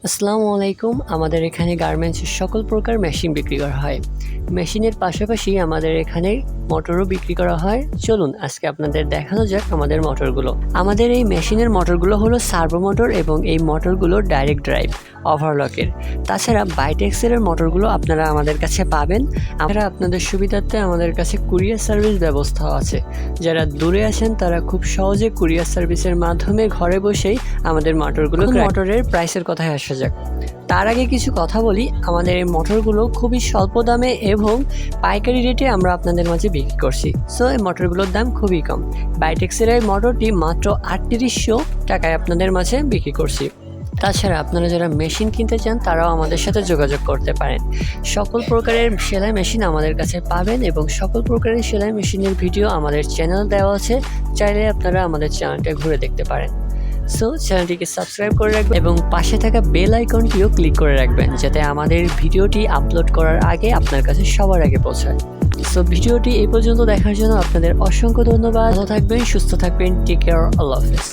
আসসালামু আলাইকুম। আমাদের এখানে গার্মেন্টসের সকল প্রকার মেশিন বিক্রি করা হয়। মেশিনের পাশাপাশি আমাদের এখানে মোটরও বিক্রি করা হয়। চলুন আজকে আপনাদের দেখানো যাক আমাদের মোটরগুলো। আমাদের এই মেশিনের মোটরগুলো হলো সার্ভো মোটর এবং এই মোটরগুলো ডাইরেক্ট ড্রাইভ ওভারলকের। তাছাড়া বাইটেক্সেলের মোটরগুলো আপনারা আমাদের কাছে পাবেন। আমরা আপনাদের সুবিধার্থে আমাদের কাছে কুরিয়ার সার্ভিস ব্যবস্থাও আছে। যারা দূরে আছেন তারা খুব সহজে কুরিয়ার সার্ভিসের মাধ্যমে ঘরে বসেই আমাদের মোটরগুলো মোটরের প্রাইসের কথায় আসা যাক। তার আগে কিছু কথা বলি, আমাদের এই মোটরগুলো খুবই স্বল্প দামে এবং পাইকারি রেটে আমরা আপনাদের মাঝে বিক্রি করছি। সো এই মোটরগুলোর দাম খুবই কম। বাইটেক্সের এই মোটরটি মাত্র 3800 টাকায় আপনাদের মাঝে বিক্রি করছি। তাছাড়া আপনারা যারা মেশিন কিনতে চান তারাও আমাদের সাথে যোগাযোগ করতে পারেন। সকল প্রকারের সেলাই মেশিন আমাদের কাছে পাবেন এবং সকল প্রকারের সেলাই মেশিনের ভিডিও আমাদের চ্যানেল দেওয়া আছে, চাইলে আপনারা আমাদের চ্যানেলটা ঘুরে দেখতে পারেন। সো চ্যানেলটিকে সাবস্ক্রাইব করে রাখবেন এবং পাশে থাকা বেল আইকনটিও ক্লিক করে রাখবেন, যাতে আমাদের ভিডিওটি আপলোড করার আগে আপনার কাছে সবার আগে পৌঁছায়। সো ভিডিওটি এই পর্যন্ত দেখার জন্য আপনাদের অসংখ্য ধন্যবাদ। ভালো থাকবেন, সুস্থ থাকবেন, টেক কেয়ার, আল্লাহ হাফেজ।